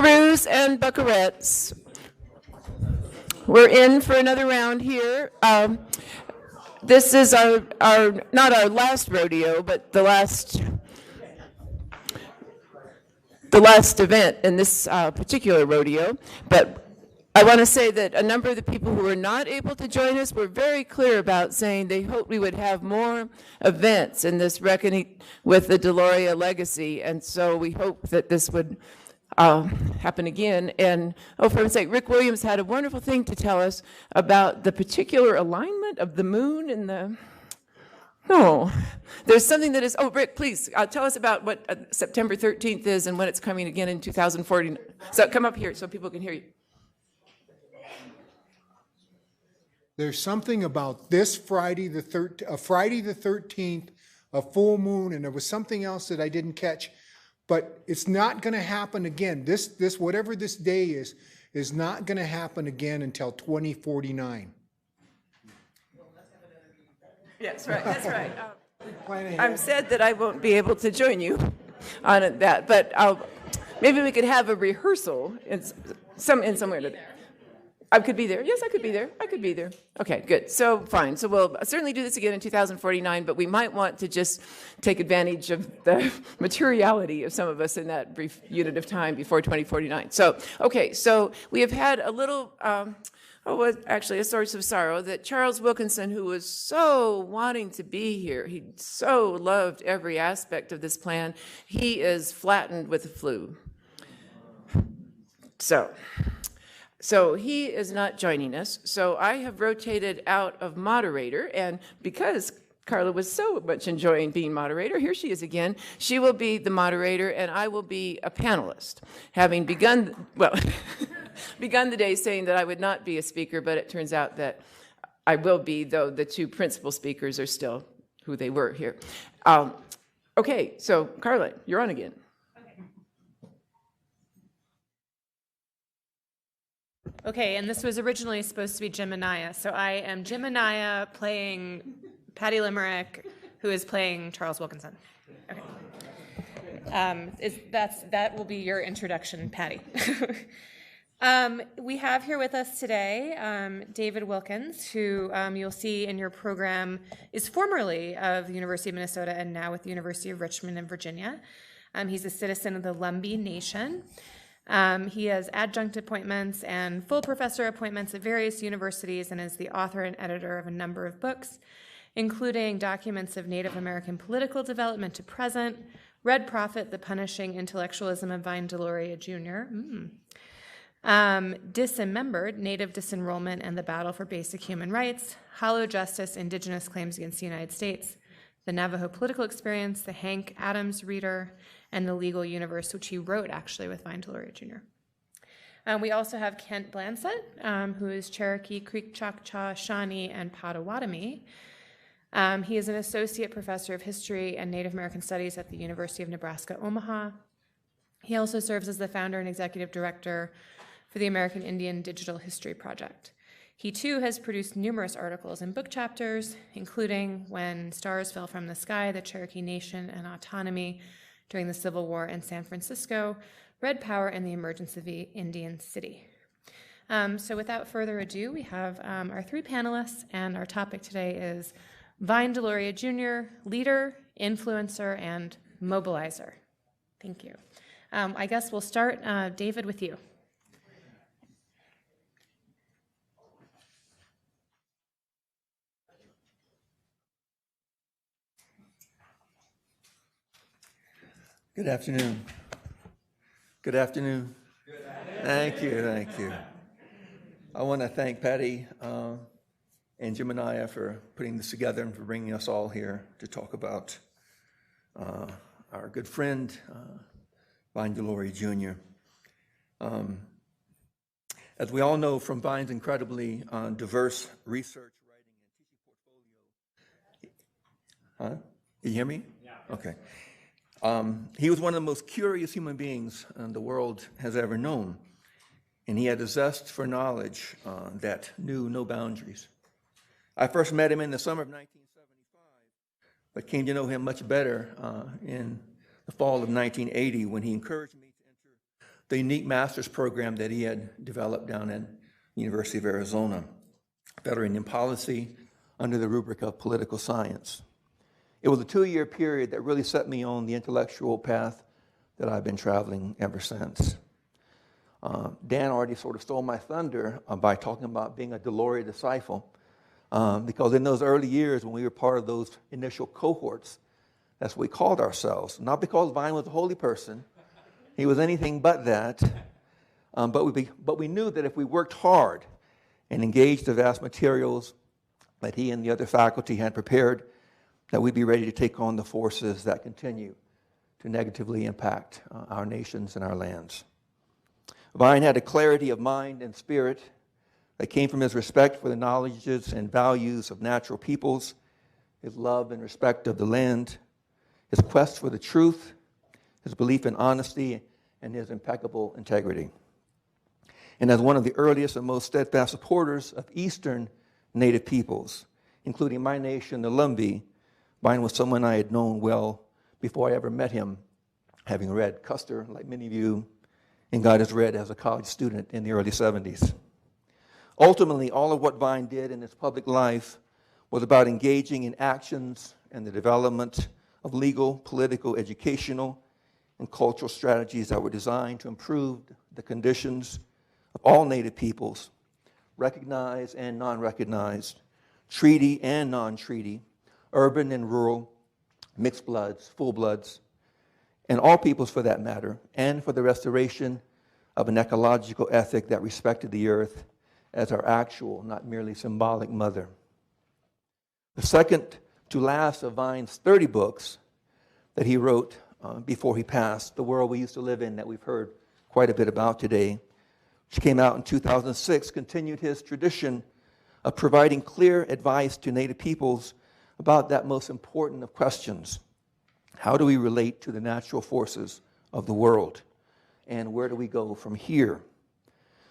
Buckaroos and Buckarettes. We're in for another round here. This is our not our last rodeo, but the last event in this particular rodeo. But I want to say that a number of the people who were not able to join us were very clear about saying they hoped we would have more events in this reckoning with the Deloria legacy, and so we hope that this would happen again. And for heaven's sake, Rick Williams had a wonderful thing to tell us about the particular alignment of the moon and the... No, there's something that is... Oh, Rick, please tell us about what September 13th is and when it's coming again in 2040. So come up here so people can hear you. There's something about this Friday the 13th, a full moon, and there was something else that I didn't catch, but it's not going to happen again. This whatever this day is not going to happen again until 2049. Yes, right. That's right. I'm sad that I won't be able to join you on that, but maybe we could have a rehearsal somewhere today. I could be there. Yes, I could be there. I could be there. Okay, good. So fine. So we'll certainly do this again in 2049, but we might want to just take advantage of the materiality of some of us in that brief unit of time before 2049. So, okay, so we have had a little, actually a source of sorrow that Charles Wilkinson, who was so wanting to be here, he so loved every aspect of this plan, he is flattened with the flu. So he is not joining us. So I have rotated out of moderator, and because Carla was so much enjoying being moderator, here she is again. She will be the moderator, and I will be a panelist, having begun the day saying that I would not be a speaker, but it turns out that I will be, though the two principal speakers are still who they were here. Okay, so Carla, you're on again. Okay, and this was originally supposed to be Jim Anaya. So I am Jim Anaya playing Patty Limerick, who is playing Charles Wilkinson. Okay. That will be your introduction, Patty. We have here with us today David Wilkins, who you'll see in your program is formerly of the University of Minnesota and now with the University of Richmond in Virginia. He's a citizen of the Lumbee Nation. He has adjunct appointments and full professor appointments at various universities and is the author and editor of a number of books, including Documents of Native American Political Development to Present, Red Prophet, The Punishing Intellectualism of Vine Deloria Jr., Dismembered, Native Disenrollment and the Battle for Basic Human Rights, Hollow Justice, Indigenous Claims Against the United States, The Navajo Political Experience, The Hank Adams Reader, and The Legal Universe, which he wrote actually with Vine Deloria Jr. We also have Kent Blansett, who is Cherokee, Creek, Choctaw, Shawnee, and Potawatomi. He is an associate professor of history and Native American studies at the University of Nebraska, Omaha. He also serves as the founder and executive director for the American Indian Digital History Project. He too has produced numerous articles and book chapters, including When Stars Fell from the Sky, the Cherokee Nation and Autonomy during the Civil War in San Francisco, Red Power and the Emergence of the Indian City. So without further ado, we have our three panelists, and our topic today is Vine Deloria Jr., leader, influencer, and mobilizer. Thank you. I guess we'll start, David, with you. Good afternoon. Good afternoon. Thank you. I want to thank Patty and Jim Anaya for putting this together and for bringing us all here to talk about our good friend, Vine Deloria Jr. As we all know from Vine's incredibly diverse research, writing, and teaching portfolio. Can you hear me? Yeah. Okay. He was one of the most curious human beings the world has ever known, and he had a zest for knowledge that knew no boundaries. I first met him in the summer of 1975, but came to know him much better in the fall of 1980 when he encouraged me to enter the unique master's program that he had developed down at University of Arizona, Veteran in Policy, under the rubric of political science. It was a 2-year period that really set me on the intellectual path that I've been traveling ever since. Dan already sort of stole my thunder by talking about being a Deloria disciple, because in those early years when we were part of those initial cohorts, that's what we called ourselves. Not because Vine was a holy person, he was anything but that, but we knew that if we worked hard and engaged the vast materials that he and the other faculty had prepared, that we'd be ready to take on the forces that continue to negatively impact our nations and our lands. Vine had a clarity of mind and spirit that came from his respect for the knowledges and values of natural peoples, his love and respect of the land, his quest for the truth, his belief in honesty, and his impeccable integrity. And as one of the earliest and most steadfast supporters of Eastern Native peoples, including my nation, the Lumbee, Vine was someone I had known well before I ever met him, having read Custer, like many of you, and got his read as a college student in the early 70s. Ultimately, all of what Vine did in his public life was about engaging in actions and the development of legal, political, educational, and cultural strategies that were designed to improve the conditions of all Native peoples, recognized and non-recognized, treaty and non-treaty, urban and rural, mixed bloods, full bloods, and all peoples for that matter, and for the restoration of an ecological ethic that respected the earth as our actual, not merely symbolic mother. The second to last of Vine's 30 books that he wrote before he passed, The World We Used to Live In, that we've heard quite a bit about today, which came out in 2006, continued his tradition of providing clear advice to Native peoples about that most important of questions. How do we relate to the natural forces of the world? And where do we go from here?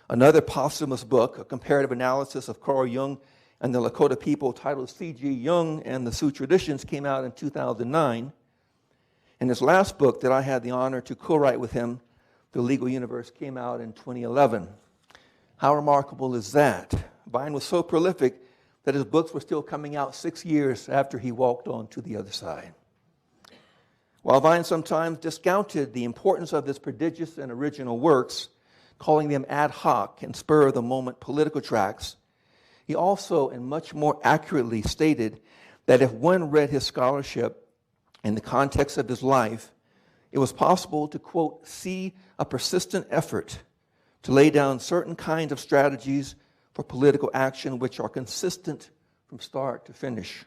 Another posthumous book, a comparative analysis of Carl Jung and the Lakota people, titled C.G. Jung and the Sioux Traditions, came out in 2009. And his last book that I had the honor to co-write with him, The Legal Universe, came out in 2011. How remarkable is that? Vine was so prolific that his books were still coming out 6 years after he walked on to the other side. While Vine sometimes discounted the importance of his prodigious and original works, calling them ad hoc and spur-of-the-moment political tracts, he also and much more accurately stated that if one read his scholarship in the context of his life, it was possible to, quote, see a persistent effort to lay down certain kinds of strategies for political action which are consistent from start to finish.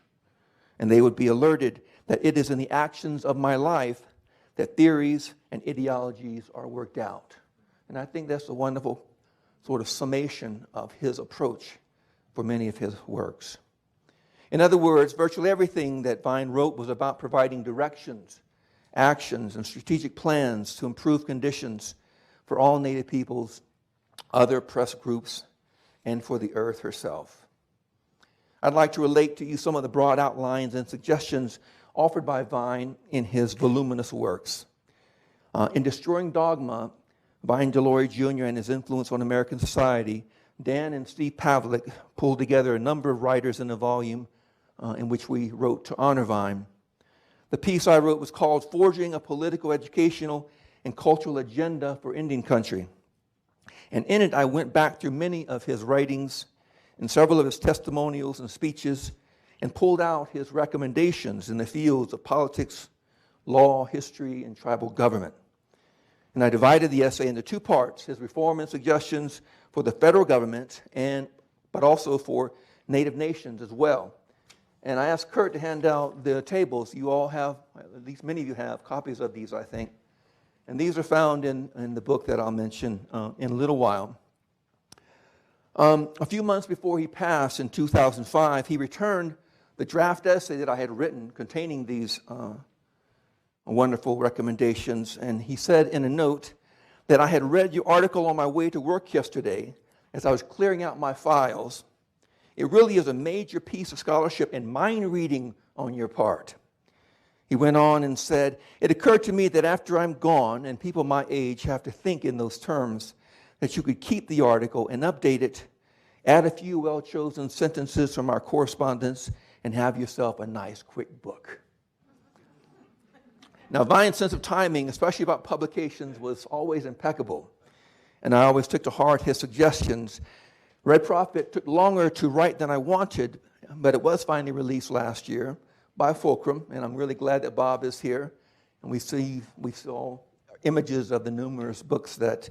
And they would be alerted that it is in the actions of my life that theories and ideologies are worked out. And I think that's a wonderful sort of summation of his approach for many of his works. In other words, virtually everything that Vine wrote was about providing directions, actions, and strategic plans to improve conditions for all Native peoples, other oppressed groups, and for the earth herself. I'd like to relate to you some of the broad outlines and suggestions offered by Vine in his voluminous works. In Destroying Dogma, Vine Deloria Jr. and his influence on American society, Dan and Steve Pavlik pulled together a number of writers in a volume in which we wrote to honor Vine. The piece I wrote was called Forging a Political, Educational, and Cultural Agenda for Indian Country. And in it, I went back through many of his writings and several of his testimonials and speeches and pulled out his recommendations in the fields of politics, law, history, and tribal government. And I divided the essay into two parts, his reform and suggestions for the federal government, but also for Native nations as well. And I asked Kurt to hand out the tables. You all have, at least many of you have, copies of these, I think. And these are found in the book that I'll mention in a little while. A few months before he passed in 2005, he returned the draft essay that I had written containing these wonderful recommendations. And he said in a note that I had read your article on my way to work yesterday as I was clearing out my files. It really is a major piece of scholarship and mind reading on your part. He went on and said, "It occurred to me that after I'm gone, and people my age have to think in those terms, that you could keep the article and update it, add a few well-chosen sentences from our correspondence, and have yourself a nice, quick book." Now, Vine's sense of timing, especially about publications, was always impeccable, and I always took to heart his suggestions. Red Prophet took longer to write than I wanted, but it was finally released last year by Fulcrum, and I'm really glad that Bob is here. And we saw images of the numerous books that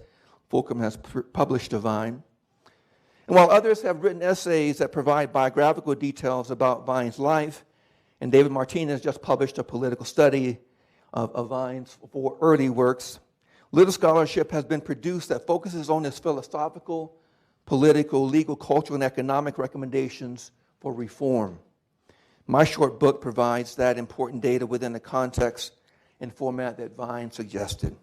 Fulcrum has published of Vine. And while others have written essays that provide biographical details about Vine's life, and David Martinez just published a political study of Vine's 4 early works, little scholarship has been produced that focuses on his philosophical, political, legal, cultural, and economic recommendations for reform. My short book provides that important data within the context and format that Vine suggested.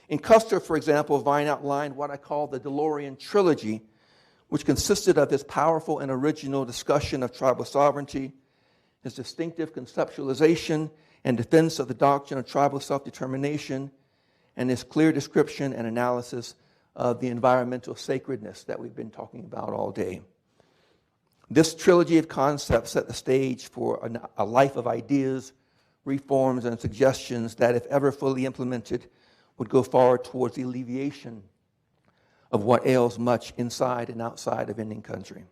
In Custer, for example, Vine outlined what I call the Delorean Trilogy, which consisted of his powerful and original discussion of tribal sovereignty, his distinctive conceptualization and defense of the doctrine of tribal self-determination, and his clear description and analysis of the environmental sacredness that we've been talking about all day. This trilogy of concepts set the stage for a life of ideas, reforms, and suggestions that, if ever fully implemented, would go far towards the alleviation of what ails much inside and outside of Indian country.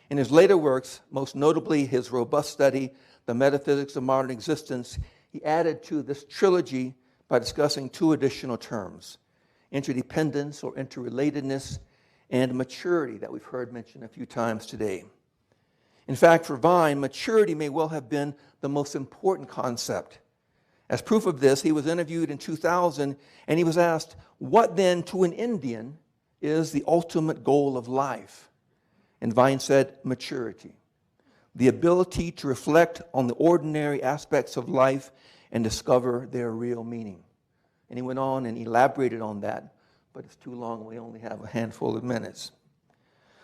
In his later works, most notably his robust study, The Metaphysics of Modern Existence, he added to this trilogy by discussing 2 additional terms: interdependence or interrelatedness, and maturity, that we've heard mentioned a few times today. In fact, for Vine, maturity may well have been the most important concept. As proof of this, he was interviewed in 2000, and he was asked, "What then to an Indian is the ultimate goal of life?" And Vine said, "Maturity, the ability to reflect on the ordinary aspects of life and discover their real meaning." And he went on and elaborated on that, but it's too long. We only have a handful of minutes.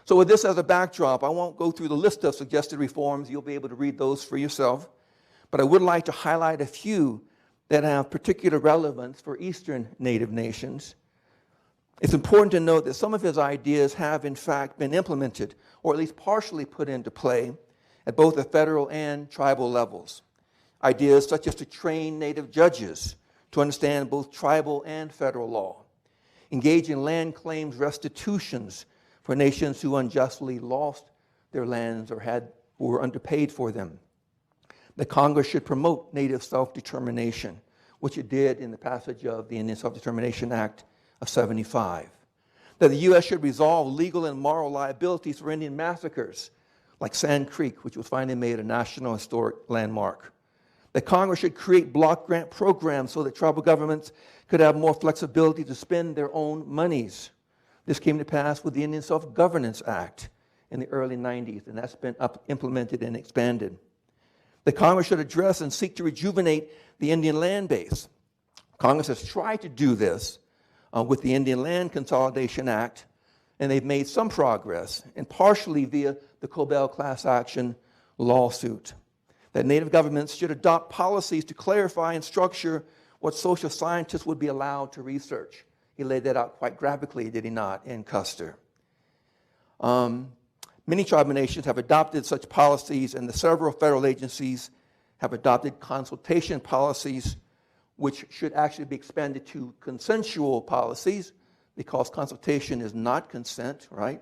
So with this as a backdrop, I won't go through the list of suggested reforms. You'll be able to read those for yourself. But I would like to highlight a few that have particular relevance for Eastern Native nations. It's important to note that some of his ideas have, in fact, been implemented, or at least partially put into play, at both the federal and tribal levels. Ideas such as to train Native judges to understand both tribal and federal law, engage in land claims restitutions for nations who unjustly lost their lands or were underpaid for them. That Congress should promote Native self-determination, which it did in the passage of the Indian Self-Determination Act of 75. That the U.S. should resolve legal and moral liabilities for Indian massacres, like Sand Creek, which was finally made a National Historic Landmark. That Congress should create block grant programs so that tribal governments could have more flexibility to spend their own monies. This came to pass with the Indian Self-Governance Act in the early 90s, and that's been implemented and expanded. That Congress should address and seek to rejuvenate the Indian land base. Congress has tried to do this with the Indian Land Consolidation Act, and they've made some progress, and partially via the Cobell class action lawsuit. That Native governments should adopt policies to clarify and structure what social scientists would be allowed to research. He laid that out quite graphically, did he not, in Custer? Many tribal nations have adopted such policies, and the several federal agencies have adopted consultation policies, which should actually be expanded to consensual policies, because consultation is not consent, right?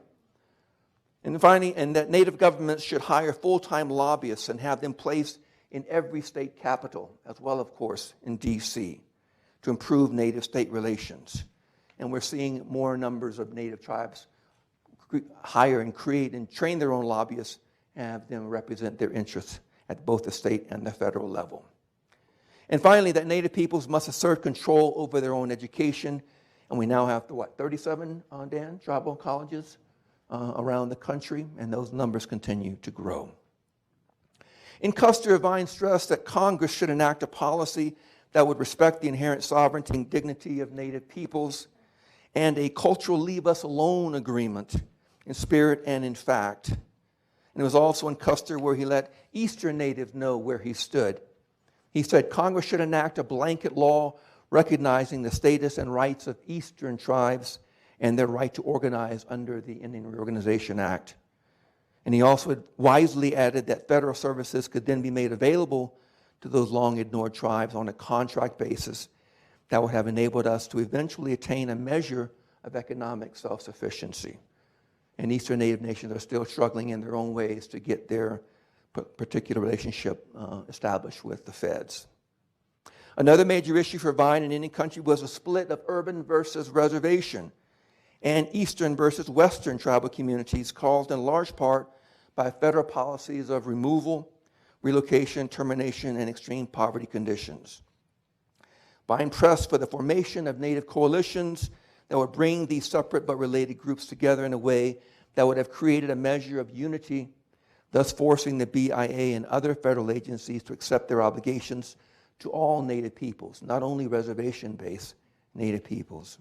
And finally, and that Native governments should hire full-time lobbyists and have them placed in every state capital, as well, of course, in D.C., to improve Native-state relations. And we're seeing more numbers of Native tribes hire and create and train their own lobbyists and have them represent their interests at both the state and the federal level. And finally, that Native peoples must assert control over their own education. And we now have, 37, Dan, tribal colleges around the country, and those numbers continue to grow. In Custer, Vine stressed that Congress should enact a policy that would respect the inherent sovereignty and dignity of Native peoples, and a cultural leave us alone agreement in spirit and in fact. And it was also in Custer where he let Eastern Natives know where he stood He said Congress should enact a blanket law recognizing the status and rights of Eastern tribes and their right to organize under the Indian Reorganization Act. And he also wisely added that federal services could then be made available to those long-ignored tribes on a contract basis that would have enabled us to eventually attain a measure of economic self-sufficiency. And Eastern Native nations are still struggling in their own ways to get their particular relationship established with the feds. Another major issue for Vine in Indian country was a split of urban versus reservation and Eastern versus Western tribal communities caused in large part by federal policies of removal, relocation, termination, and extreme poverty conditions. Vine pressed for the formation of Native coalitions that would bring these separate but related groups together in a way that would have created a measure of unity, thus forcing the BIA and other federal agencies to accept their obligations to all Native peoples, not only reservation-based Native peoples.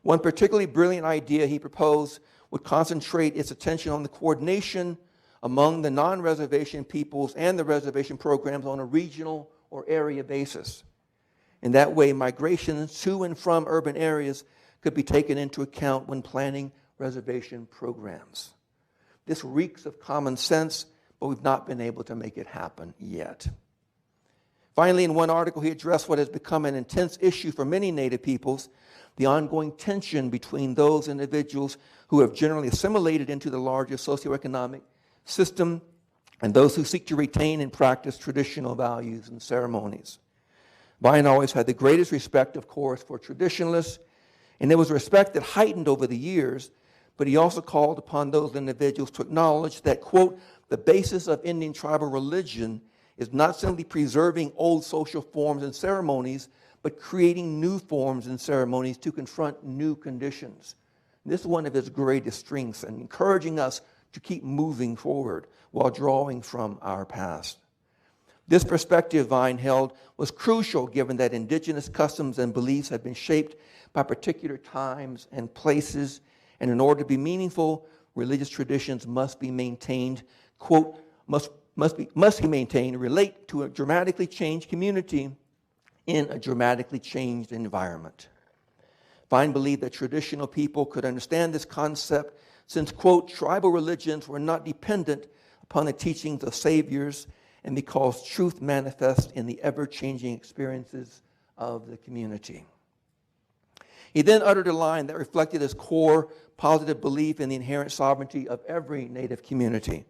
One particularly brilliant idea he proposed would concentrate its attention on the coordination among the non-reservation peoples and the reservation programs on a regional or area basis. In that way, migration to and from urban areas could be taken into account when planning reservation programs. This reeks of common sense, but we've not been able to make it happen yet. Finally, in one article, he addressed what has become an intense issue for many Native peoples, the ongoing tension between those individuals who have generally assimilated into the larger socioeconomic system and those who seek to retain and practice traditional values and ceremonies. Vine always had the greatest respect, of course, for traditionalists, and there was a respect that heightened over the years, but he also called upon those individuals to acknowledge that, quote, the basis of Indian tribal religion is not simply preserving old social forms and ceremonies, but creating new forms and ceremonies to confront new conditions. This is one of his greatest strengths and encouraging us to keep moving forward while drawing from our past. This perspective, Vine held, was crucial given that indigenous customs and beliefs had been shaped by particular times and places, and in order to be meaningful, religious traditions must be maintained, quote, must be maintained, relate to a dramatically changed community in a dramatically changed environment. Vine believed that traditional people could understand this concept since, quote, tribal religions were not dependent upon the teachings of saviors and because truth manifests in the ever-changing experiences of the community. He then uttered a line that reflected his core positive belief in the inherent sovereignty of every Native community.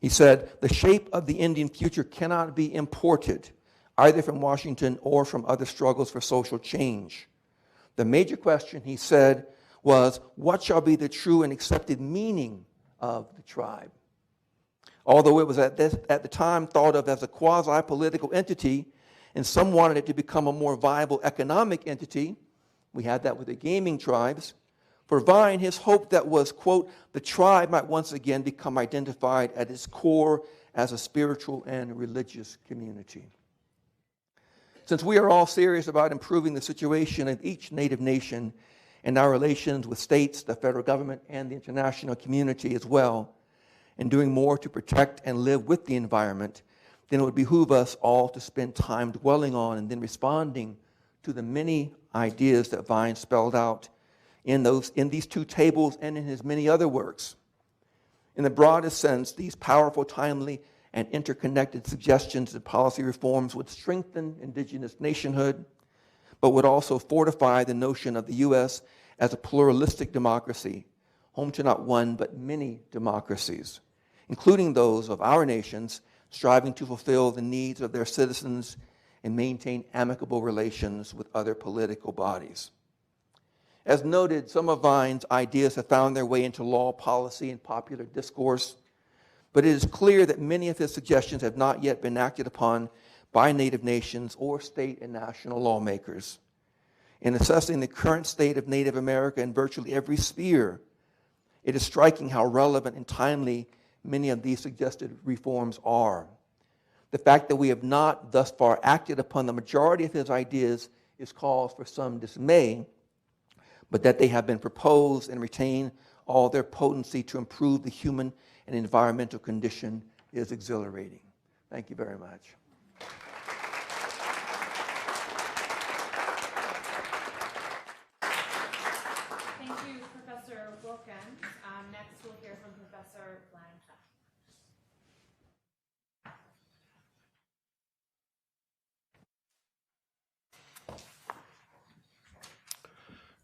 He said, the shape of the Indian future cannot be imported, either from Washington or from other struggles for social change. The major question, he said, was what shall be the true and accepted meaning of the tribe? Although it was at the time thought of as a quasi-political entity, and some wanted it to become a more viable economic entity, we had that with the gaming tribes. For Vine, his hope that was, quote, the tribe might once again become identified at its core as a spiritual and religious community. Since we are all serious about improving the situation of each Native nation and our relations with states, the federal government, and the international community as well, and doing more to protect and live with the environment, then it would behoove us all to spend time dwelling on and then responding to the many ideas that Vine spelled out in these two tables and in his many other works. In the broadest sense, these powerful, timely, and interconnected suggestions and policy reforms would strengthen indigenous nationhood, but would also fortify the notion of the U.S. as a pluralistic democracy, home to not one but many democracies, including those of our nations, striving to fulfill the needs of their citizens and maintain amicable relations with other political bodies. As noted, some of Vine's ideas have found their way into law, policy, and popular discourse, but it is clear that many of his suggestions have not yet been acted upon by Native nations or state and national lawmakers. In assessing the current state of Native America in virtually every sphere, it is striking how relevant and timely many of these suggested reforms are. The fact that we have not thus far acted upon the majority of his ideas is cause for some dismay, but that they have been proposed and retain all their potency to improve the human and environmental condition is exhilarating. Thank you very much. Thank you, Professor Wilkins. Next, we'll hear from Professor Blankenship.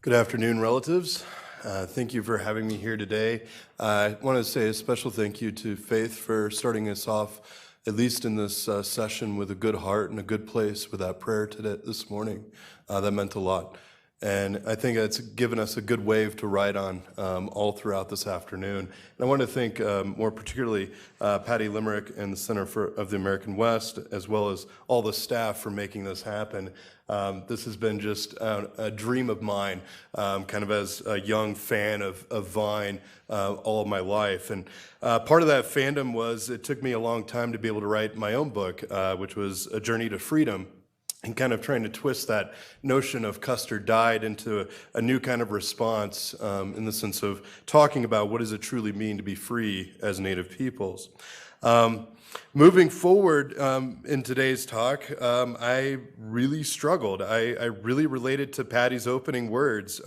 Good afternoon, relatives. Thank you for having me here today. I want to say a special thank you to Faith for starting us off, at least in this session, with a good heart and a good place with that prayer today, this morning. That meant a lot. And I think it's given us a good wave to ride on all throughout this afternoon. And I want to thank more particularly Patty Limerick and the Center of the American West, as well as all the staff for making this happen. This has been just a dream of mine, kind of as a young fan of Vine all of my life. And part of that fandom was it took me a long time to be able to write my own book, which was A Journey to Freedom, and kind of trying to twist that notion of Custer died into a new kind of response in the sense of talking about what does it truly mean to be free as Native peoples. Moving forward in today's talk, I really struggled. I really related to Patty's opening words.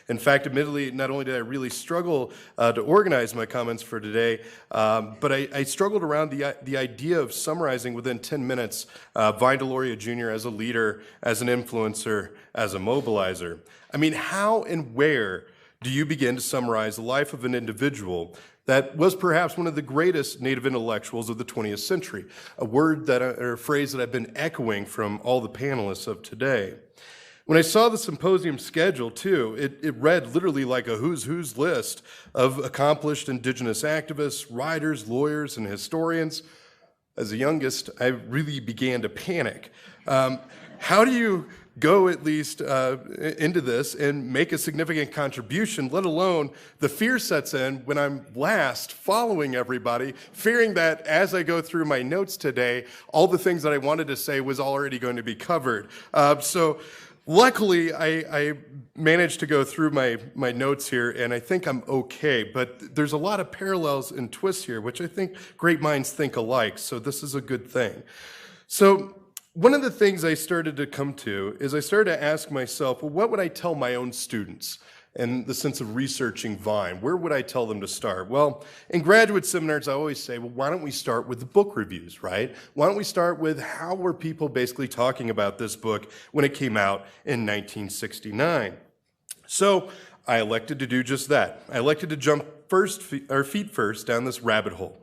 In fact, admittedly, not only did I really struggle to organize my comments for today, but I struggled around the idea of summarizing within 10 minutes Vine Deloria Jr. as a leader, as an influencer, as a mobilizer. I mean, how and where do you begin to summarize the life of an individual that was perhaps one of the greatest Native intellectuals of the 20th century, a word that, or a phrase that I've been echoing from all the panelists of today. When I saw the symposium schedule, too, it read literally like a who's who's list of accomplished Indigenous activists, writers, lawyers, and historians. As the youngest, I really began to panic. How do you go at least into this and make a significant contribution, let alone the fear sets in when I'm last following everybody, fearing that as I go through my notes today, all the things that I wanted to say was already going to be covered. So luckily, I managed to go through my notes here, and I think I'm okay, but there's a lot of parallels and twists here, which I think great minds think alike, so this is a good thing. So one of the things I started to come to is I started to ask myself, well, what would I tell my own students in the sense of researching Vine? Where would I tell them to start? Well, in graduate seminars, I always say, well, why don't we start with the book reviews, right? Why don't we start with how were people basically talking about this book when it came out in 1969? So I elected to do just that. I elected to jump feet first down this rabbit hole.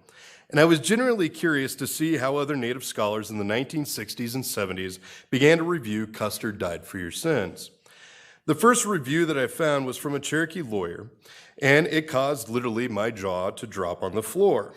And I was genuinely curious to see how other Native scholars in the 1960s and 70s began to review Custer Died for Your Sins. The first review that I found was from a Cherokee lawyer, and it caused literally my jaw to drop on the floor.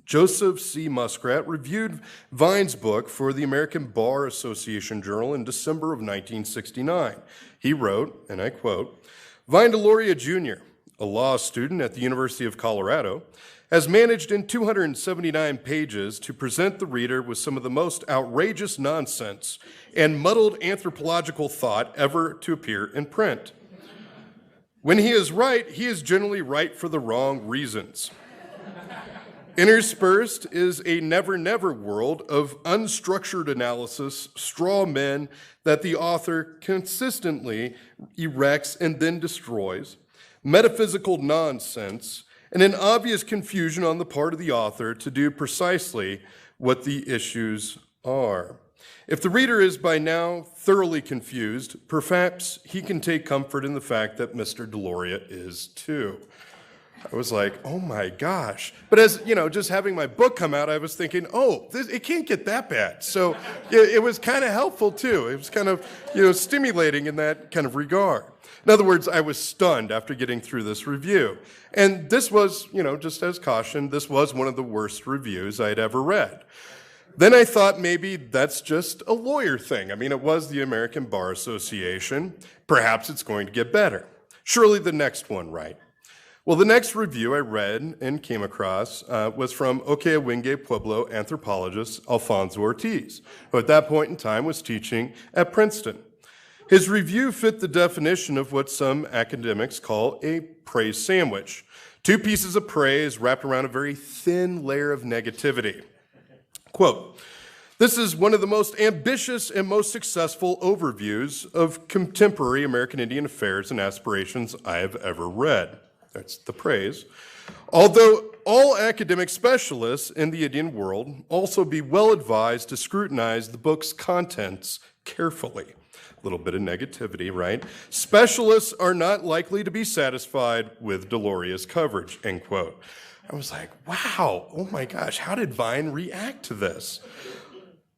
Joseph C. Muskrat reviewed Vine's book for the American Bar Association Journal in December of 1969. He wrote, and I quote, "Vine Deloria Jr., a law student at the University of Colorado, has managed in 279 pages to present the reader with some of the most outrageous nonsense and muddled anthropological thought ever to appear in print. When he is right, he is generally right for the wrong reasons. Interspersed is a never-never world of unstructured analysis, straw men that the author consistently erects and then destroys, metaphysical nonsense, and an obvious confusion on the part of the author to do precisely what the issues are. If the reader is by now thoroughly confused, perhaps he can take comfort in the fact that Mr. Deloria is too." I was like, oh my gosh. But as, you know, just having my book come out, I was thinking, it can't get that bad. So it was kind of helpful too. It was kind of, stimulating in that kind of regard. In other words, I was stunned after getting through this review. And this was, just as caution, this was one of the worst reviews I'd ever read. Then I thought maybe that's just a lawyer thing. I mean, it was the American Bar Association. Perhaps it's going to get better. Surely the next one, right? Well, the next review I read and came across was from Okewenge Pueblo anthropologist Alfonso Ortiz, who at that point in time was teaching at Princeton. His review fit the definition of what some academics call a praise sandwich. Two pieces of praise wrapped around a very thin layer of negativity. Quote, This is one of the most ambitious and most successful overviews of contemporary American Indian affairs and aspirations I have ever read. That's the praise. Although all academic specialists in the Indian world also be well advised to scrutinize the book's contents carefully. A little bit of negativity, right? Specialists are not likely to be satisfied with Deloria's coverage, end quote. I was like, wow, oh my gosh, how did Vine react to this?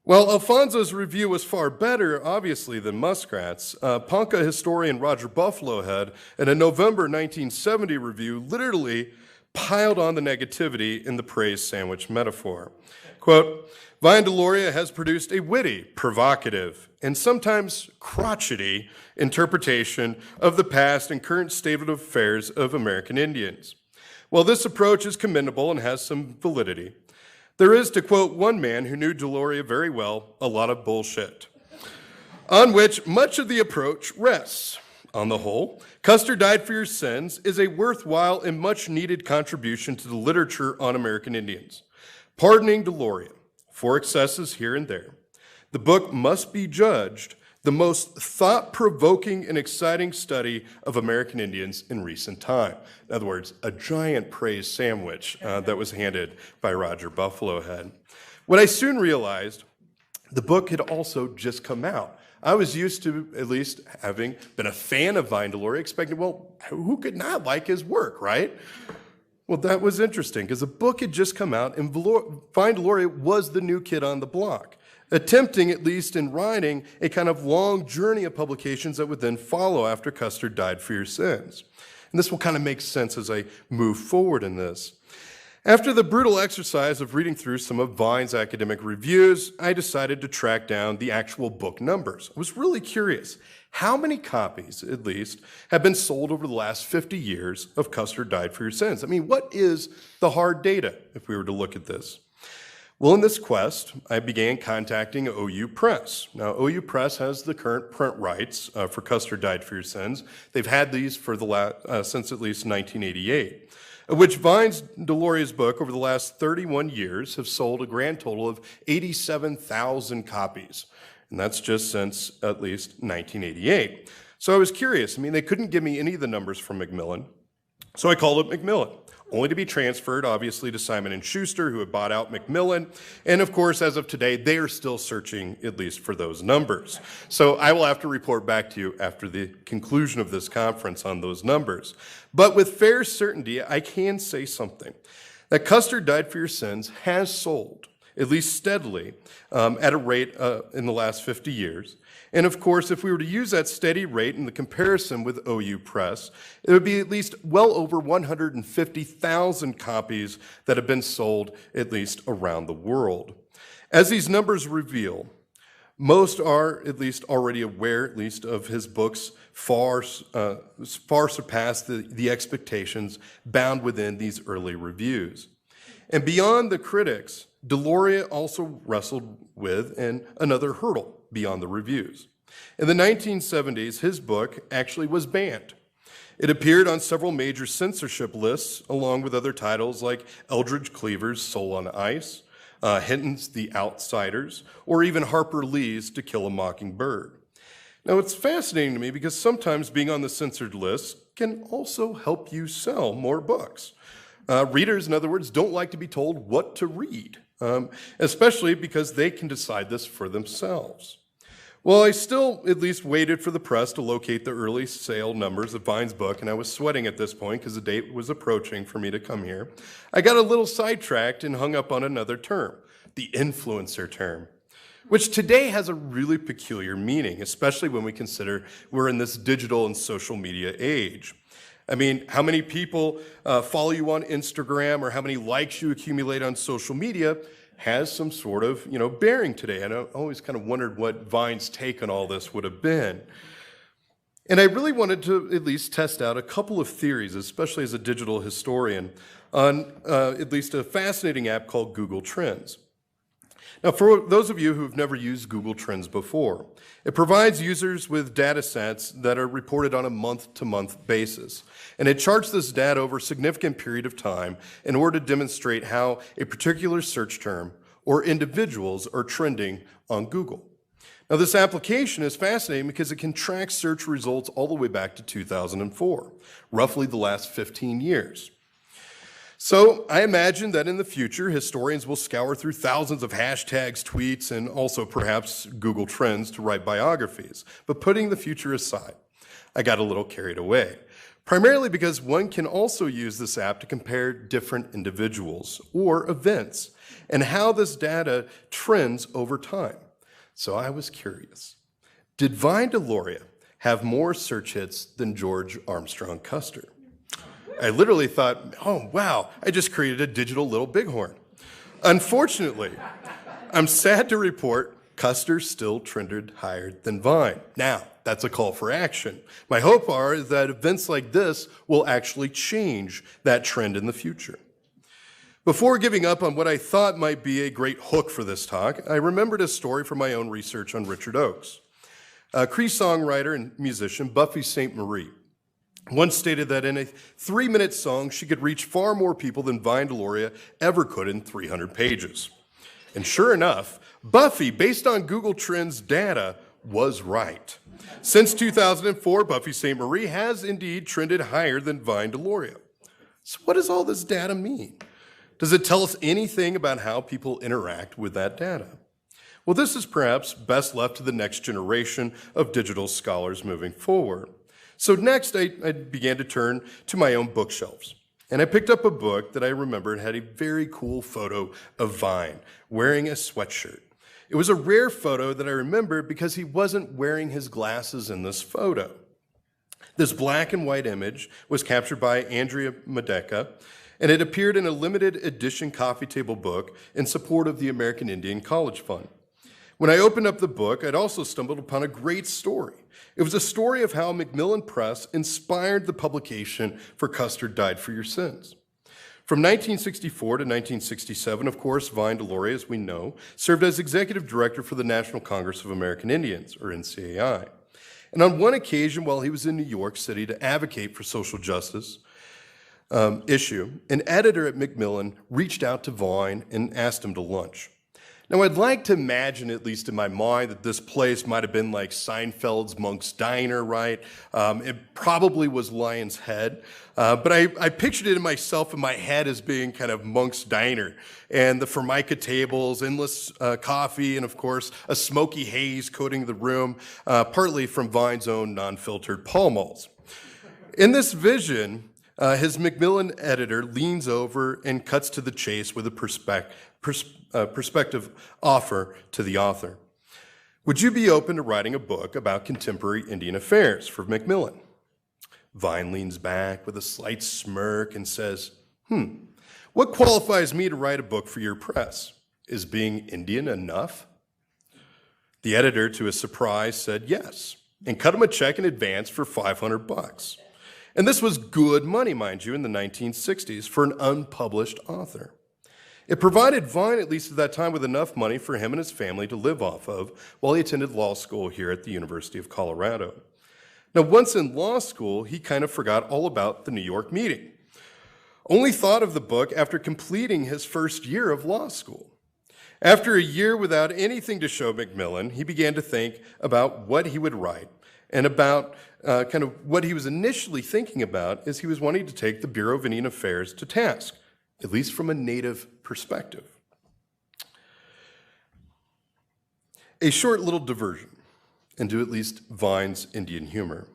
Well, Alfonso's review was far better, obviously, than Muskrat's. Ponca historian Roger Buffalohead, in a November 1970 review, literally piled on the negativity in the praise sandwich metaphor. Quote, Vine Deloria has produced a witty, provocative, and sometimes crotchety interpretation of the past and current state of affairs of American Indians. While this approach is commendable and has some validity, there is, to quote one man who knew Deloria very well, a lot of bullshit, on which much of the approach rests. On the whole, Custer Died for Your Sins is a worthwhile and much-needed contribution to the literature on American Indians. Pardoning Deloria for excesses here and there, the book must be judged the most thought-provoking and exciting study of American Indians in recent time. In other words, a giant praise sandwich that was handed by Roger Buffalohead. What I soon realized, the book had also just come out. I was used to, at least having been a fan of Vine Deloria, expecting, well, who could not like his work, right? Well, that was interesting, because the book had just come out, and Vine Deloria was the new kid on the block, attempting, at least in writing, a kind of long journey of publications that would then follow after Custer Died for Your Sins. And this will kind of make sense as I move forward in this. After the brutal exercise of reading through some of Vine's academic reviews, I decided to track down the actual book numbers. I was really curious. How many copies, at least, have been sold over the last 50 years of Custer Died for Your Sins? I mean, what is the hard data if we were to look at this? Well, in this quest, I began contacting OU Press. Now, OU Press has the current print rights for Custer Died for Your Sins. They've had these for since at least 1988, of which Vine's Deloria's book over the last 31 years have sold a grand total of 87,000 copies. And that's just since at least 1988. So I was curious. I mean, they couldn't give me any of the numbers from Macmillan. So I called up Macmillan, only to be transferred, obviously, to Simon & Schuster, who had bought out Macmillan. And of course, as of today, they are still searching, at least for those numbers. So I will have to report back to you after the conclusion of this conference on those numbers. But with fair certainty, I can say something. That Custer Died for Your Sins has sold, at least steadily, at a rate in the last 50 years. And of course, if we were to use that steady rate in the comparison with OU Press, it would be at least well over 150,000 copies that have been sold, at least around the world. As these numbers reveal, most are at least already aware, at least, of his books far surpass the expectations bound within these early reviews. And beyond the critics, Deloria also wrestled with another hurdle beyond the reviews. In the 1970s, his book actually was banned. It appeared on several major censorship lists, along with other titles like Eldridge Cleaver's Soul on Ice, Hinton's The Outsiders, or even Harper Lee's To Kill a Mockingbird. Now, it's fascinating to me because sometimes being on the censored list can also help you sell more books. Readers, in other words, don't like to be told what to read, especially because they can decide this for themselves. Well, I still at least waited for the press to locate the early sale numbers of Vine's book, and I was sweating at this point because the date was approaching for me to come here. I got a little sidetracked and hung up on another term, the influencer term, which today has a really peculiar meaning, especially when we consider we're in this digital and social media age. I mean, how many people follow you on Instagram or how many likes you accumulate on social media has some sort of, bearing today. And I always kind of wondered what Vine's take on all this would have been. And I really wanted to at least test out a couple of theories, especially as a digital historian, on at least a fascinating app called Google Trends. Now, for those of you who have never used Google Trends before, it provides users with data sets that are reported on a month-to-month basis. And it charts this data over a significant period of time in order to demonstrate how a particular search term or individuals are trending on Google. Now, this application is fascinating because it can track search results all the way back to 2004, roughly the last 15 years. So I imagine that in the future, historians will scour through thousands of hashtags, tweets, and also perhaps Google Trends to write biographies. But putting the future aside, I got a little carried away, primarily because one can also use this app to compare different individuals or events and how this data trends over time. So I was curious. Did Vine Deloria have more search hits than George Armstrong Custer? I literally thought, oh, wow, I just created a digital little bighorn. Unfortunately, I'm sad to report Custer still trended higher than Vine. Now, that's a call for action. My hope is that events like this will actually change that trend in the future. Before giving up on what I thought might be a great hook for this talk, I remembered a story from my own research on Richard Oakes. Cree songwriter and musician Buffy St. Marie once stated that in a 3-minute song, she could reach far more people than Vine Deloria ever could in 300 pages. And sure enough, Buffy, based on Google Trends data, was right. Since 2004, Buffy St. Marie has indeed trended higher than Vine Deloria. So what does all this data mean? Does it tell us anything about how people interact with that data? Well, this is perhaps best left to the next generation of digital scholars moving forward. So next, I began to turn to my own bookshelves. And I picked up a book that I remembered had a very cool photo of Vine wearing a sweatshirt. It was a rare photo that I remembered because he wasn't wearing his glasses in this photo. This black and white image was captured by Andrea Medeka, and it appeared in a limited edition coffee table book in support of the American Indian College Fund. When I opened up the book, I'd also stumbled upon a great story. It was a story of how Macmillan Press inspired the publication for Custer Died for Your Sins. From 1964 to 1967, of course, Vine Deloria, as we know, served as executive director for the National Congress of American Indians, or NCAI. And on one occasion, while he was in New York City to advocate for social justice issue, an editor at Macmillan reached out to Vine and asked him to lunch. Now, I'd like to imagine, at least in my mind, that this place might have been like Seinfeld's Monk's Diner, right? It probably was Lion's Head, but I pictured it in myself in my head as being kind of Monk's Diner, and the Formica tables, endless coffee, and of course, a smoky haze coating the room, partly from Vine's own non-filtered Pall Malls. In this vision, his Macmillan editor leans over and cuts to the chase with a perspective offer to the author. Would you be open to writing a book about contemporary Indian affairs for Macmillan? Vine leans back with a slight smirk and says, what qualifies me to write a book for your press? Is being Indian enough? The editor, to his surprise, said yes, and cut him a check in advance for $500. And this was good money, mind you, in the 1960s for an unpublished author. It provided Vine, at least at that time, with enough money for him and his family to live off of while he attended law school here at the University of Colorado. Now, once in law school, he kind of forgot all about the New York meeting. Only thought of the book after completing his first year of law school. After a year without anything to show Macmillan, he began to think about what he would write and about kind of what he was initially thinking about is he was wanting to take the Bureau of Indian Affairs to task, at least from a Native perspective. A short little diversion into at least Vine's Indian humor.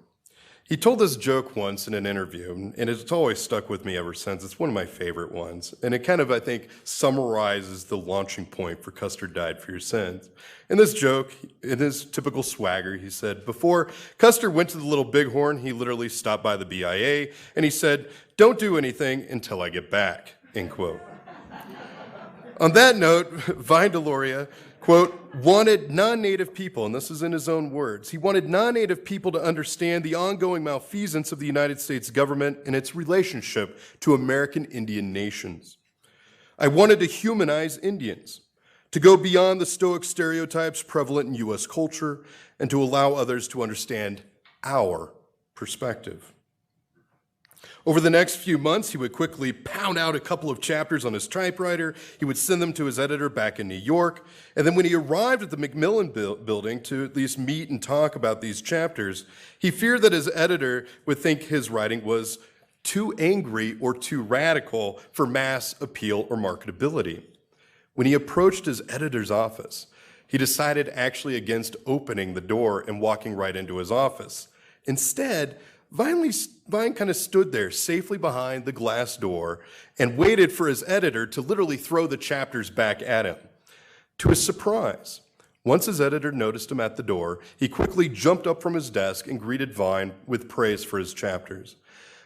He told this joke once in an interview, and it's always stuck with me ever since. It's one of my favorite ones. And it kind of, I think, summarizes the launching point for Custer Died for Your Sins. In this joke, in his typical swagger, he said, before Custer went to the Little Bighorn, he literally stopped by the BIA, and he said, "Don't do anything until I get back," end quote. On that note, Vine Deloria, quote, wanted non-Native people, and this is in his own words, he wanted non-Native people to understand the ongoing malfeasance of the United States government and its relationship to American Indian nations. I wanted to humanize Indians, to go beyond the stoic stereotypes prevalent in U.S. culture, and to allow others to understand our perspective. Over the next few months, he would quickly pound out a couple of chapters on his typewriter. He would send them to his editor back in New York. And then when he arrived at the Macmillan building to at least meet and talk about these chapters, he feared that his editor would think his writing was too angry or too radical for mass appeal or marketability. When he approached his editor's office, he decided actually against opening the door and walking right into his office. Instead, Vine kind of stood there safely behind the glass door and waited for his editor to literally throw the chapters back at him. To his surprise, once his editor noticed him at the door, he quickly jumped up from his desk and greeted Vine with praise for his chapters.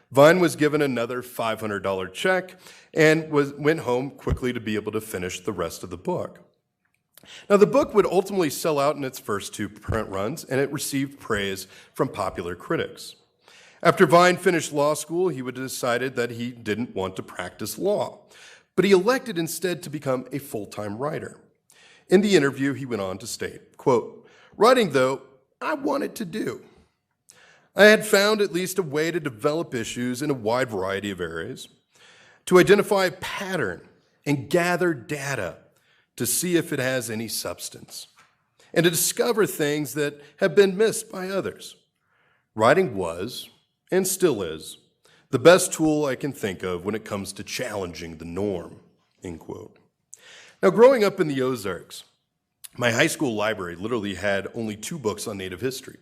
Vine was given another $500 check and went home quickly to be able to finish the rest of the book. Now, the book would ultimately sell out in its first 2 print runs, and it received praise from popular critics. After Vine finished law school, he would have decided that he didn't want to practice law, but he elected instead to become a full-time writer. In the interview, he went on to state, quote, "Writing, though, I wanted to do. I had found at least a way to develop issues in a wide variety of areas, to identify a pattern and gather data to see if it has any substance, and to discover things that have been missed by others. Writing was, and still is, the best tool I can think of when it comes to challenging the norm," end quote. Now, growing up in the Ozarks, my high school library literally had only 2 books on Native history.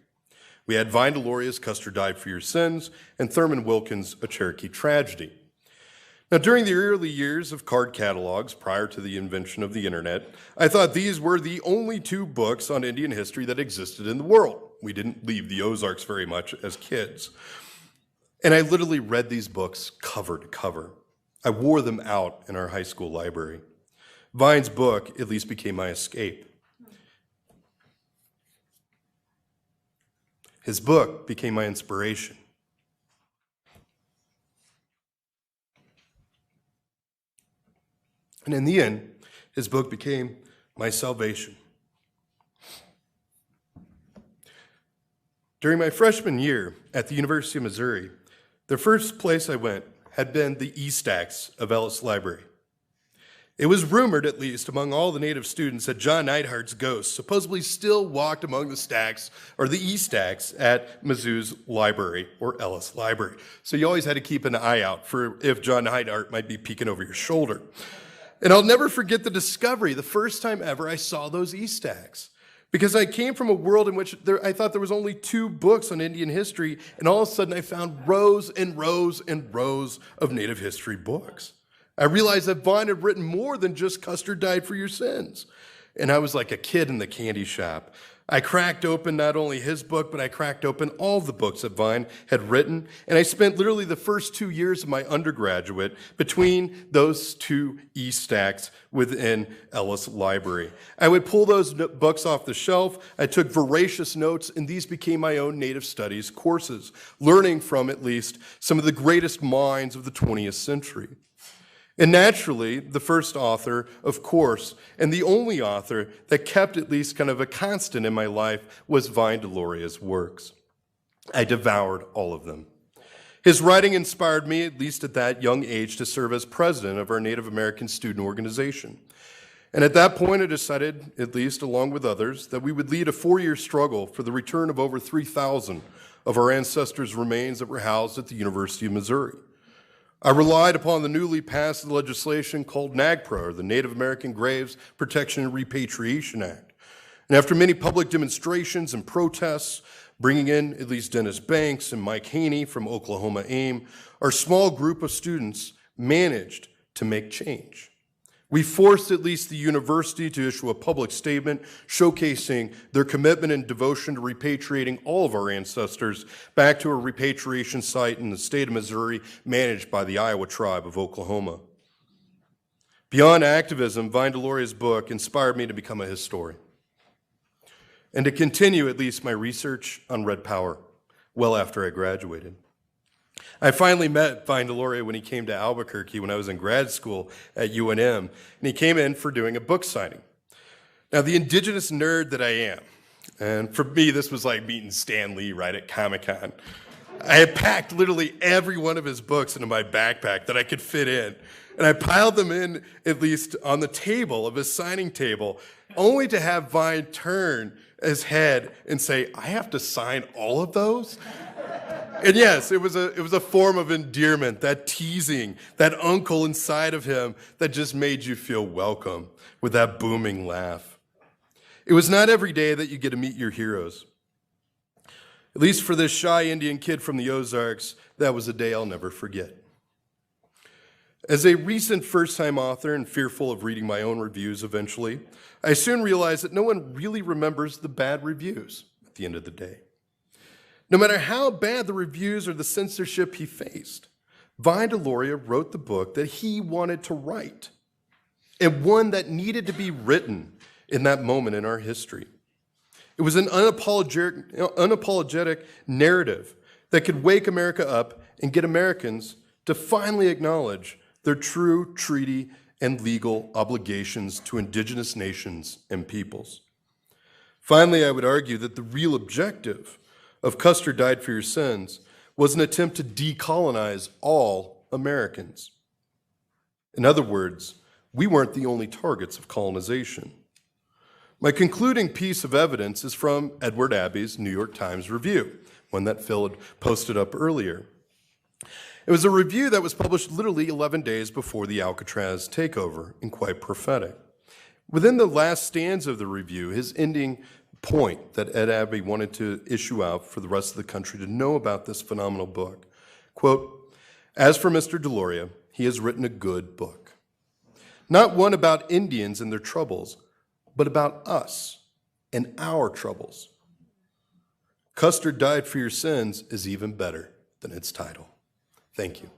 We had Vine Deloria's Custer Died for Your Sins and Thurman Wilkins' A Cherokee Tragedy. Now, during the early years of card catalogs prior to the invention of the internet, I thought these were the only 2 books on Indian history that existed in the world. We didn't leave the Ozarks very much as kids. And I literally read these books cover to cover. I wore them out in our high school library. Vine's book at least became my escape. His book became my inspiration. And in the end, his book became my salvation. During my freshman year at the University of Missouri, the first place I went had been the E-Stacks of Ellis Library. It was rumored, at least among all the Native students, that John Neidhart's ghost supposedly still walked among the stacks, or the E-Stacks, at Mizzou's library, or Ellis Library. So you always had to keep an eye out for if John Neidhart might be peeking over your shoulder. And I'll never forget the discovery, the first time ever I saw those E-Stacks. Because I came from a world in which I thought there was only 2 books on Indian history, and all of a sudden I found rows and rows and rows of Native history books. I realized that Vine had written more than just Custer Died for Your Sins. And I was like a kid in the candy shop. I cracked open not only his book, but I cracked open all the books that Vine had written. And I spent literally the first 2 years of my undergraduate between those 2 E-Stacks within Ellis Library. I would pull those books off the shelf. I took voracious notes, and these became my own Native Studies courses, learning from at least some of the greatest minds of the 20th century. And naturally, the first author, of course, and the only author that kept at least kind of a constant in my life was Vine Deloria's works. I devoured all of them. His writing inspired me, at least at that young age, to serve as president of our Native American student organization. And at that point, I decided, at least along with others, that we would lead a 4-year struggle for the return of over 3,000 of our ancestors' remains that were housed at the University of Missouri. I relied upon the newly passed legislation called NAGPRA, or the Native American Graves Protection and Repatriation Act. And after many public demonstrations and protests, bringing in at least Dennis Banks and Mike Haney from Oklahoma AIM, our small group of students managed to make change. We forced at least the university to issue a public statement showcasing their commitment and devotion to repatriating all of our ancestors back to a repatriation site in the state of Missouri managed by the Iowa tribe of Oklahoma. Beyond activism, Vine Deloria's book inspired me to become a historian and to continue at least my research on Red Power well after I graduated. I finally met Vine Deloria when he came to Albuquerque when I was in grad school at UNM, and he came in for doing a book signing. Now, the Indigenous nerd that I am, and for me, this was like meeting Stan Lee right at Comic-Con. I had packed literally every one of his books into my backpack that I could fit in. And I piled them in, at least on the table of his signing table, only to have Vine turn his head and say, "I have to sign all of those?" And yes, it was a form of endearment, that teasing, that uncle inside of him that just made you feel welcome with that booming laugh. It was not every day that you get to meet your heroes. At least for this shy Indian kid from the Ozarks, that was a day I'll never forget. As a recent first-time author and fearful of reading my own reviews eventually, I soon realized that no one really remembers the bad reviews at the end of the day. No matter how bad the reviews or the censorship he faced, Vine Deloria wrote the book that he wanted to write, and one that needed to be written in that moment in our history. It was an unapologetic narrative that could wake America up and get Americans to finally acknowledge their true treaty and legal obligations to indigenous nations and peoples. Finally, I would argue that the real objective of Custer Died for Your Sins was an attempt to decolonize all Americans. In other words, we weren't the only targets of colonization. My concluding piece of evidence is from Edward Abbey's New York Times review, one that Phil had posted up earlier. It was a review that was published literally 11 days before the Alcatraz takeover, and quite prophetic. Within the last stanza of the review, his ending point that Ed Abbey wanted to issue out for the rest of the country to know about this phenomenal book, quote, "As for Mr. Deloria, he has written a good book. Not one about Indians and their troubles, but about us and our troubles. Custer Died for Your Sins is even better than its title." Thank you.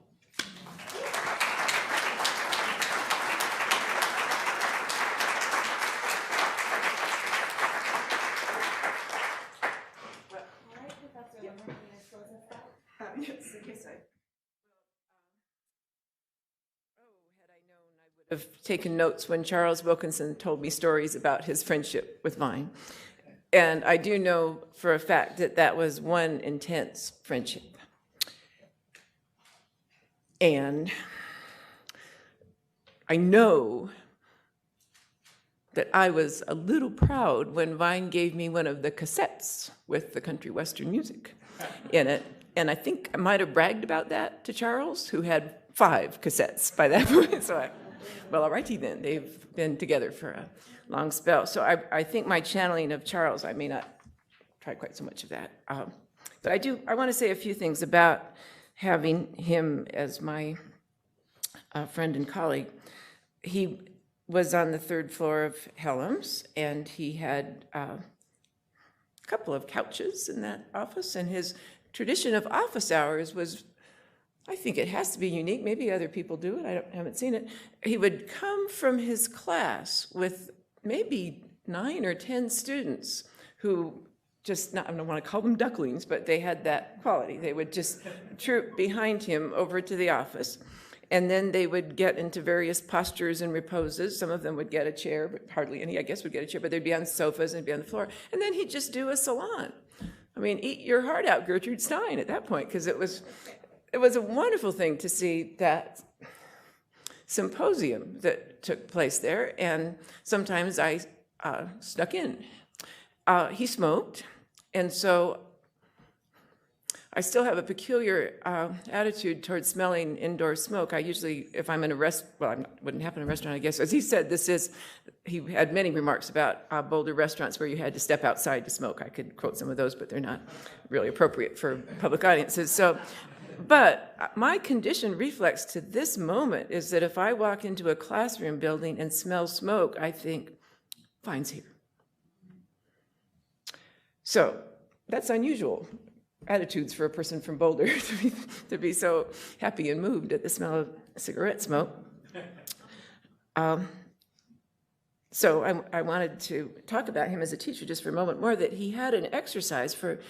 Have taken notes when Charles Wilkinson told me stories about his friendship with Vine. And I do know for a fact that that was one intense friendship. And I know that I was a little proud when Vine gave me one of the cassettes with the country western music in it. And I think I might have bragged about that to Charles, who had 5 cassettes by that point. So well, all righty then. They've been together for a long spell. So I think my channeling of Charles, I may not try quite so much of that. But I want to say a few things about having him as my friend and colleague. He was on the 3rd floor of Helms, and he had a couple of couches in that office, and his tradition of office hours was, I think it has to be unique. Maybe other people do it. I haven't seen it. He would come from his class with maybe 9 or 10 students who just, I don't want to call them ducklings, but they had that quality. They would just troop behind him over to the office, and then they would get into various postures and reposes. Some of them would get a chair, but hardly any, I guess, would get a chair, but they'd be on sofas and be on the floor. And then he'd just do a salon. I mean, eat your heart out, Gertrude Stein, at that point, because it was a wonderful thing to see that symposium that took place there, and sometimes I snuck in. He smoked, and so I still have a peculiar attitude towards smelling indoor smoke. I usually, if I'm in a wouldn't happen in a restaurant, I guess. As he said, he had many remarks about Boulder restaurants where you had to step outside to smoke. I could quote some of those, but they're not really appropriate for public audiences. But my conditioned reflex to this moment is that if I walk into a classroom building and smell smoke, I think, Vine's here. So that's unusual attitudes for a person from Boulder to be so happy and moved at the smell of cigarette smoke. So I wanted to talk about him as a teacher just for a moment more, that he had an exercise for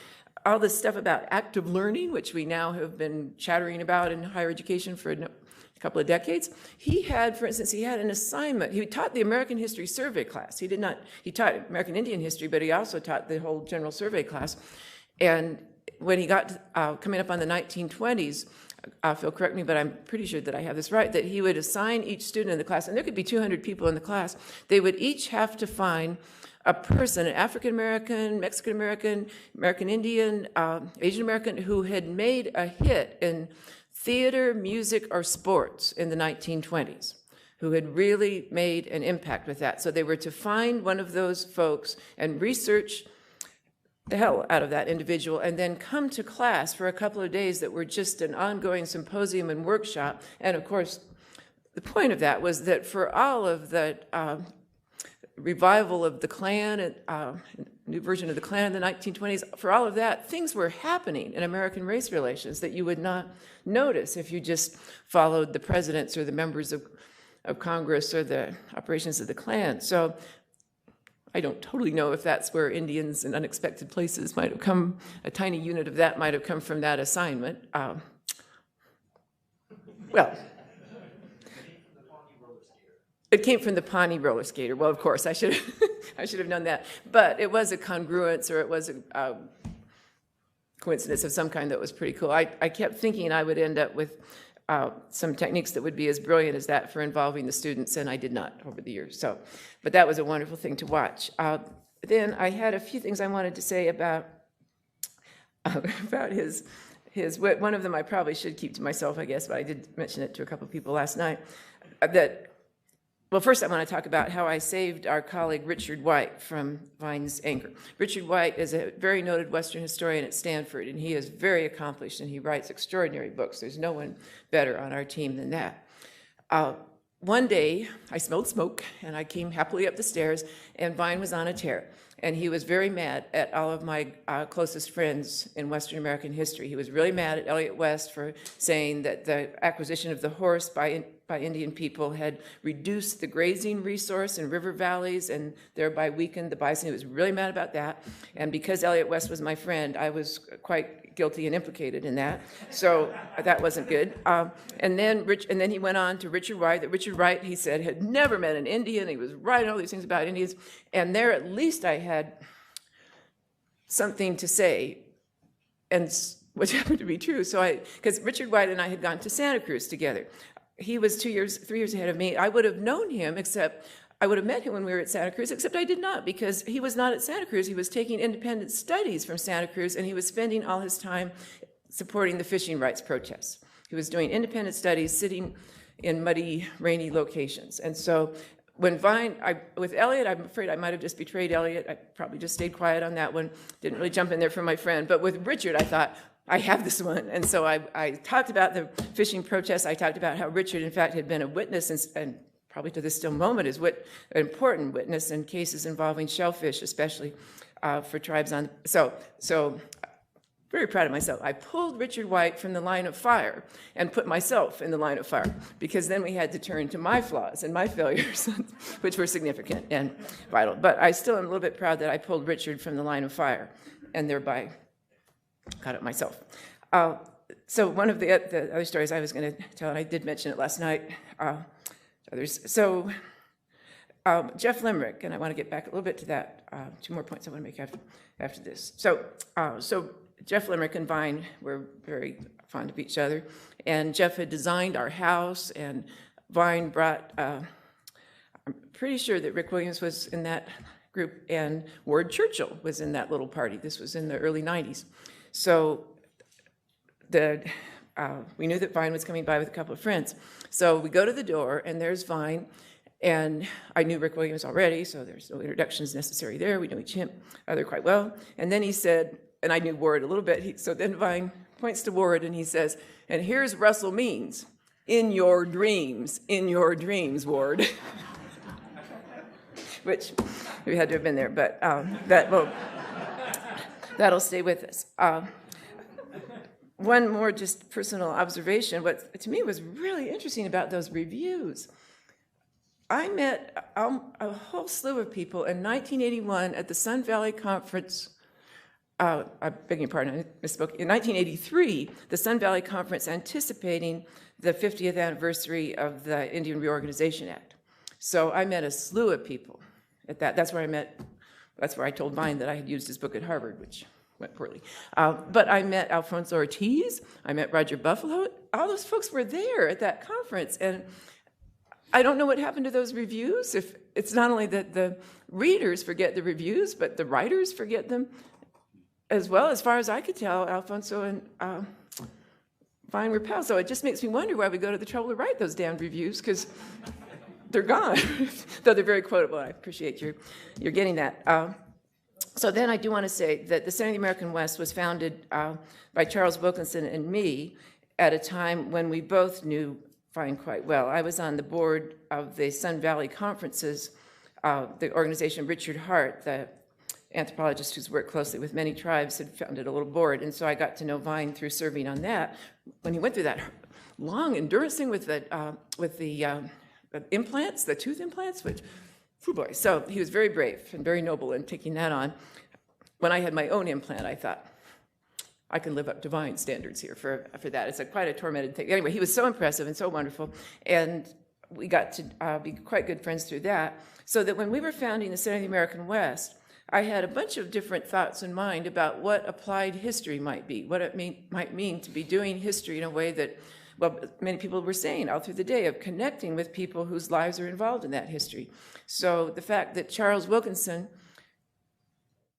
all this stuff about active learning, which we now have been chattering about in higher education for a couple of decades. He had, for instance, an assignment. He taught the American History Survey class. He taught American Indian history, but he also taught the whole general survey class. And when he got coming up on the 1920s, Phil, correct me, but I'm pretty sure that I have this right, that he would assign each student in the class, and there could be 200 people in the class, they would each have to find a person, an African-American, Mexican-American, American Indian, Asian-American, who had made a hit in theater, music, or sports in the 1920s, who had really made an impact with that. So they were to find one of those folks and research the hell out of that individual, and then come to class for a couple of days that were just an ongoing symposium and workshop. And of course, the point of that was that for all of the revival of the Klan, new version of the Klan in the 1920s, for all of that, things were happening in American race relations that you would not notice if you just followed the presidents or the members of Congress or the operations of the Klan. So I don't totally know if that's where Indians in unexpected places might have come, a tiny unit of that might have come from that assignment. Well, it came from the Pawnee roller skater. Well, of course, I should have known that. But it was a congruence, or it was a coincidence of some kind that was pretty cool. I kept thinking I would end up with some techniques that would be as brilliant as that for involving the students, and I did not over the years. So, but that was a wonderful thing to watch. Then I had a few things I wanted to say about his one of them I probably should keep to myself, I guess, but I did mention it to a couple of people last night. Well, first I want to talk about how I saved our colleague Richard White from Vine's anger. Richard White is a very noted Western historian at Stanford, and he is very accomplished, and he writes extraordinary books. There's no one better on our team than that. One day, I smelled smoke, and I came happily up the stairs, and Vine was on a tear. And he was very mad at all of my closest friends in Western American history. He was really mad at Elliott West for saying that the acquisition of the horse by Indian people had reduced the grazing resource in river valleys and thereby weakened the bison. He was really mad about that. And because Elliott West was my friend, I was quite guilty and implicated in that. So that wasn't good. And then he went on to Richard White, that Richard White, he said, had never met an Indian. He was writing all these things about Indians. And there at least I had something to say, and which happened to be true. So because Richard White and I had gone to Santa Cruz together. He was 3 years ahead of me. I would have known him, except I would have met him when we were at Santa Cruz, except I did not, because he was not at Santa Cruz. He was taking independent studies from Santa Cruz, and he was spending all his time supporting the fishing rights protests. He was doing independent studies, sitting in muddy, rainy locations. And so when with Elliott, I'm afraid I might have just betrayed Elliott. I probably just stayed quiet on that one, didn't really jump in there for my friend. But with Richard, I thought, I have this one. And so I talked about the fishing protests. I talked about how Richard, in fact, had been a witness, and probably to this still moment is an important witness in cases involving shellfish, especially for tribes on. So very proud of myself. I pulled Richard White from the line of fire and put myself in the line of fire, because then we had to turn to my flaws and my failures, which were significant and vital. But I still am a little bit proud that I pulled Richard from the line of fire and thereby got it myself. So one of the other stories I was going to tell, and I did mention it last night, others. So Jeff Limerick, and I want to get back a little bit to that. 2 more points I want to make after this. So Jeff Limerick and Vine were very fond of each other, and Jeff had designed our house, and Vine brought, I'm pretty sure that Rick Williams was in that group, and Ward Churchill was in that little party. This was in the early 90s. So we knew that Vine was coming by with a couple of friends. So we go to the door, and there's Vine, and I knew Rick Williams already, so there's no introductions necessary there. We knew each other quite well. And then he said, and I knew Ward a little bit, so then Vine points to Ward, and he says, and here's Russell Means, in your dreams, Ward. Which we had to have been there, but that'll stay with us. One more just personal observation, what to me was really interesting about those reviews. I met a whole slew of people in 1981 at the Sun Valley Conference. I beg your pardon, I misspoke. In 1983, the Sun Valley Conference anticipating the 50th anniversary of the Indian Reorganization Act. So I met a slew of people at that. That's where I told Vine that I had used his book at Harvard, which went poorly. But I met Alfonso Ortiz, I met Roger Buffalo. All those folks were there at that conference, and I don't know what happened to those reviews. If it's not only that the readers forget the reviews, but the writers forget them as well. As far as I could tell, Alfonso and Vine were pals. So it just makes me wonder why we go to the trouble to write those damned reviews, because they're gone, though they're very quotable. I appreciate you're getting that. So then I do want to say that the Center of the American West was founded by Charles Wilkinson and me at a time when we both knew Vine quite well. I was on the board of the Sun Valley Conferences, the organization Richard Hart, the anthropologist who's worked closely with many tribes, had founded a little board, and so I got to know Vine through serving on that. When he went through that long endurance thing with the implants, the tooth implants, which, oh boy, so he was very brave and very noble in taking that on. When I had my own implant, I thought, I can live up to Vine standards here for that. It's quite a tormented thing. Anyway, he was so impressive and so wonderful, and we got to be quite good friends through that, so that when we were founding the Center of the American West, I had a bunch of different thoughts in mind about what applied history might be, what it might mean to be doing history in a way that, well, many people were saying all through the day, of connecting with people whose lives are involved in that history. So the fact that Charles Wilkinson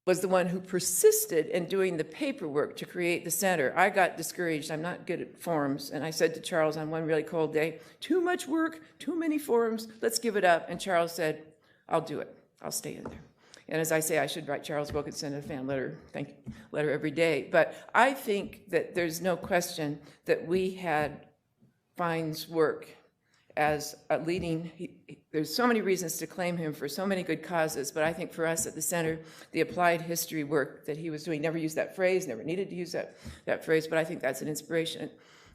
was the one who persisted in doing the paperwork to create the center. I got discouraged. I'm not good at forms. And I said to Charles on one really cold day, too much work, too many forms, let's give it up. And Charles said, I'll do it. I'll stay in there. And as I say, I should write Charles Wilkinson a fan letter, letter every day. But I think that there's no question that we had Vine's work as a leading, there's so many reasons to claim him for so many good causes, but I think for us at the center, the applied history work that he was doing, never used that phrase, never needed to use that phrase, but I think that's an inspiration.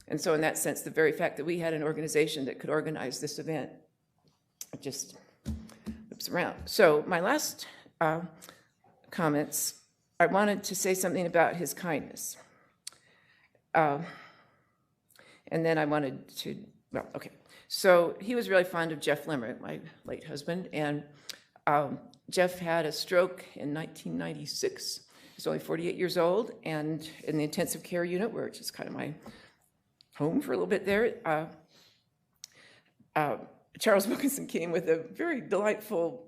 And so in that sense, the very fact that we had an organization that could organize this event, it just loops around. So my last comments, I wanted to say something about his kindness. And then I wanted to, well, okay. So he was really fond of Jeff Limerick, my late husband, and Jeff had a stroke in 1996. He was only 48 years old, and in the intensive care unit, which is kind of my home for a little bit there, Charles Wilkinson came with a very delightful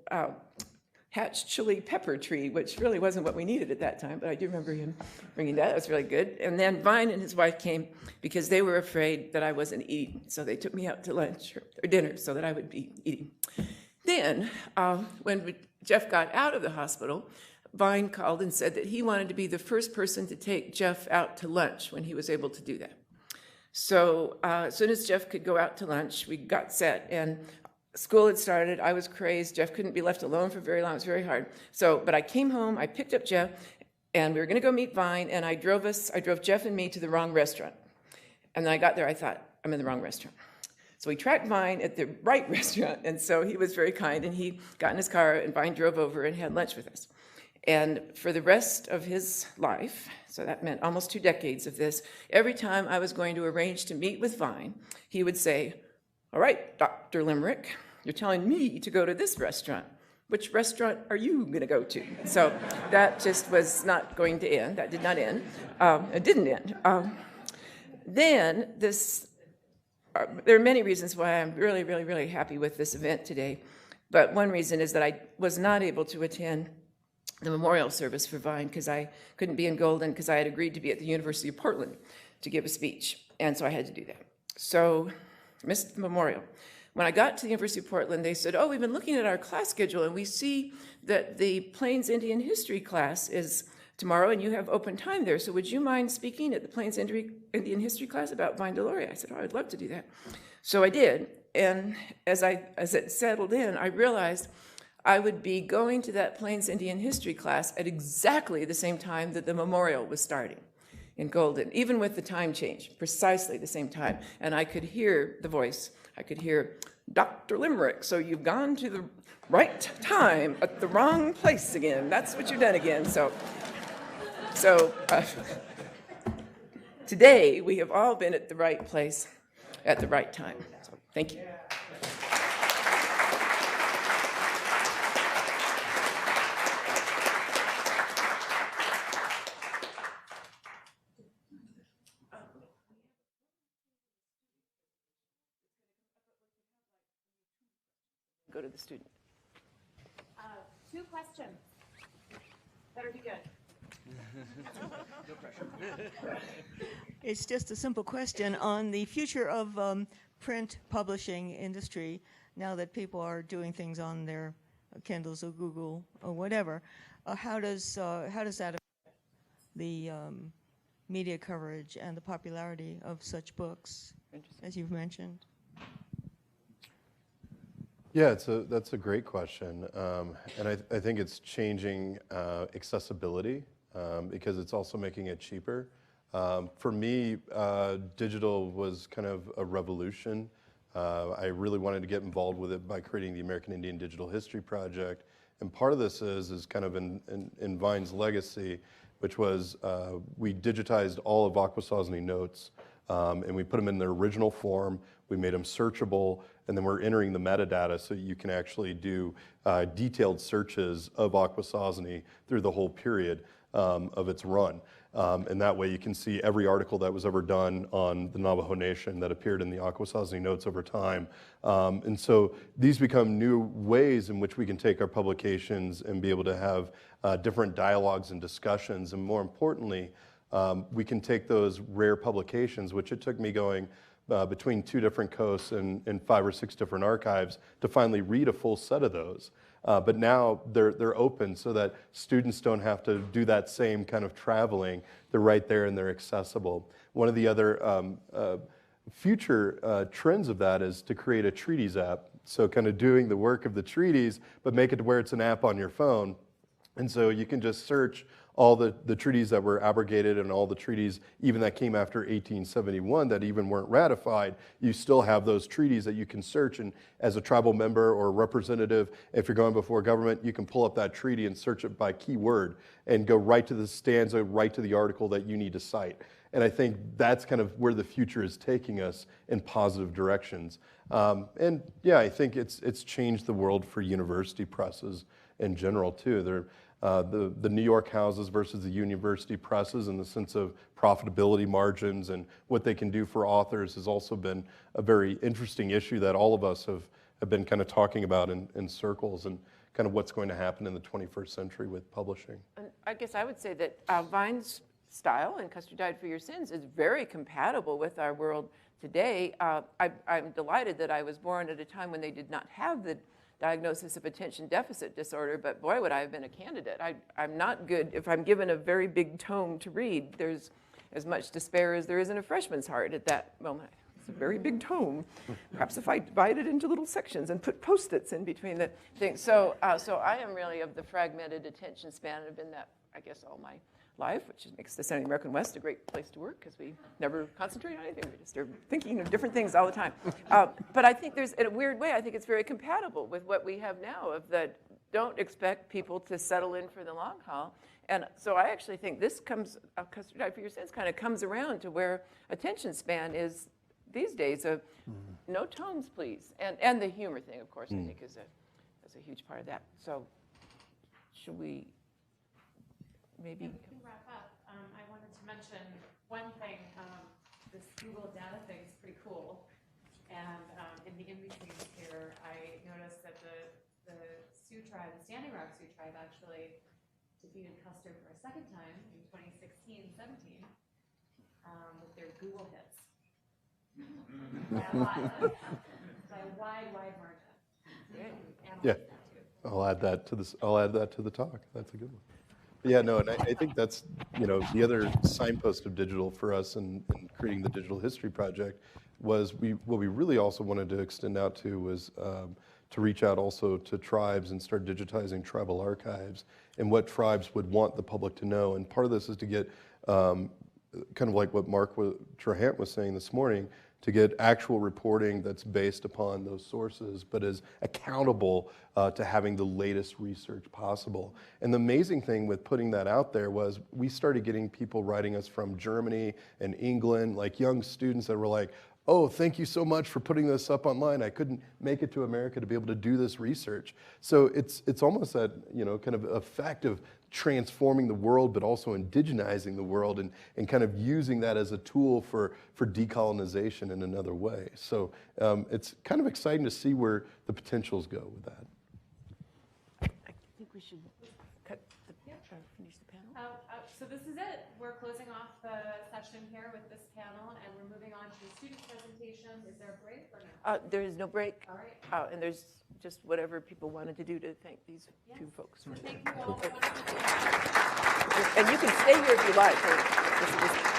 hatch chili pepper tree, which really wasn't what we needed at that time, but I do remember him bringing that. That was really good. And then Vine and his wife came because they were afraid that I wasn't eating, so they took me out to lunch or dinner so that I would be eating. Then, when Jeff got out of the hospital, Vine called and said that he wanted to be the first person to take Jeff out to lunch when he was able to do that. So as soon as Jeff could go out to lunch, we got set, and school had started. I was crazed. Jeff couldn't be left alone for very long. It was very hard. But I came home, I picked up Jeff, and we were going to go meet Vine, and I drove Jeff and me to the wrong restaurant. And then I got there, I thought, I'm in the wrong restaurant. So we tracked Vine at the right restaurant, and so he was very kind, and he got in his car, and Vine drove over and had lunch with us. And for the rest of his life, so that meant almost 2 decades of this, every time I was going to arrange to meet with Vine, he would say, all right, Dr. Limerick, you're telling me to go to this restaurant. Which restaurant are you going to go to? So that just was not going to end. That did not end. It didn't end. Then there are many reasons why I'm really, really, really happy with this event today. But one reason is that I was not able to attend the memorial service for Vine because I couldn't be in Golden because I had agreed to be at the University of Portland to give a speech. And so I had to do that. So I missed the memorial. When I got to the University of Portland, they said, we've been looking at our class schedule, and we see that the Plains Indian History class is tomorrow, and you have open time there. So would you mind speaking at the Plains Indian History class about Vine Deloria? I said, I'd love to do that. So I did. And as it settled in, I realized I would be going to that Plains Indian History class at exactly the same time that the memorial was starting in Golden, even with the time change, precisely the same time. And I could hear the voice. I could hear, Dr. Limerick, so you've gone to the right time at the wrong place again. That's what you've done again. So today, we have all been at the right place at the right time. So thank you. go to the student. 2 questions. Better be good. It's just a simple question on the future of print publishing industry now that people are doing things on their Kindles or Google or whatever. How does that affect the media coverage and the popularity of such books, as you've mentioned? Yeah, that's a great question, and I think it's changing accessibility because it's also making it cheaper. For me, digital was kind of a revolution. I really wanted to get involved with it by creating the American Indian Digital History Project, and part of this is kind of in Vine's legacy, which was we digitized all of Akwesasne notes, and we put them in their original form. We made them searchable, and then we're entering the metadata so you can actually do detailed searches of Akwesasne through the whole period of its run. And that way you can see every article that was ever done on the Navajo Nation that appeared in the Akwesasne notes over time. And so these become new ways in which we can take our publications and be able to have different dialogues and discussions. And more importantly, we can take those rare publications, which it took me going between 2 different coasts and 5 or 6 different archives to finally read a full set of those. But now they're open so that students don't have to do that same kind of traveling. They're right there and they're accessible. One of the other future trends of that is to create a treaties app. So kind of doing the work of the treaties, but make it to where it's an app on your phone. And so you can just search all the treaties that were abrogated and all the treaties even that came after 1871 that even weren't ratified. You still have those treaties that you can search, and as a tribal member or representative, if you're going before government, you can pull up that treaty and search it by keyword and go right to the stanza, right to the article that you need to cite. And I think that's kind of where the future is taking us in positive directions. And yeah, I think it's changed the world for university presses in general too. The New York houses versus the university presses in the sense of profitability margins and what they can do for authors has also been a very interesting issue that all of us have been kind of talking about in circles, and kind of what's going to happen in the 21st century with publishing. And I guess I would say that Vine's style and Custer Died for Your Sins is very compatible with our world today. I'm delighted that I was born at a time when they did not have the diagnosis of attention deficit disorder, but boy, would I have been a candidate. I'm not good. If I'm given a very big tome to read, there's as much despair as there is in a freshman's heart at that moment. It's a very big tome. Perhaps if I divide it into little sections and put Post-its in between the things. So I am really of the fragmented attention span. I've been that, I guess, all my life, which makes the Central American West a great place to work because we never concentrate on anything. We just are thinking of different things all the time. But I think there's, in a weird way, I think it's very compatible with what we have now of the don't expect people to settle in for the long haul. And so I actually think this comes, Custer Died for Your Sins kind of comes around to where attention span is these days of no tomes, please. And the humor thing, of course, I think is a huge part of that. So should we maybe... Wrap up. I wanted to mention one thing. This Google data thing is pretty cool. And in the in-between here, I noticed that the Sioux tribe, the Standing Rock Sioux tribe, actually defeated Custer for a second time in 2016-17 with their Google hits. By a wide margin. Yeah, I'll add that to this. I'll add that to the talk. That's a good one. Yeah, no, and I think that's, the other signpost of digital for us in creating the Digital History Project was what we really also wanted to extend out to was to reach out also to tribes and start digitizing tribal archives and what tribes would want the public to know. And part of this is to get kind of like what Mark Trahant was saying this morning, to get actual reporting that's based upon those sources, but is accountable to having the latest research possible. And the amazing thing with putting that out there was we started getting people writing us from Germany and England, like young students that were like, oh, thank you so much for putting this up online. I couldn't make it to America to be able to do this research. So it's almost that, kind of effect of transforming the world, but also indigenizing the world and kind of using that as a tool for decolonization in another way. So it's kind of exciting to see where the potentials go with that. I think we should finish the panel. So this is it. We're closing off the session here with this panel, and we're moving on to the student presentation. Is there a break or no? There is no break. All right. And there's just whatever people wanted to do to thank these two folks. Thank you all. And you can stay here if you like.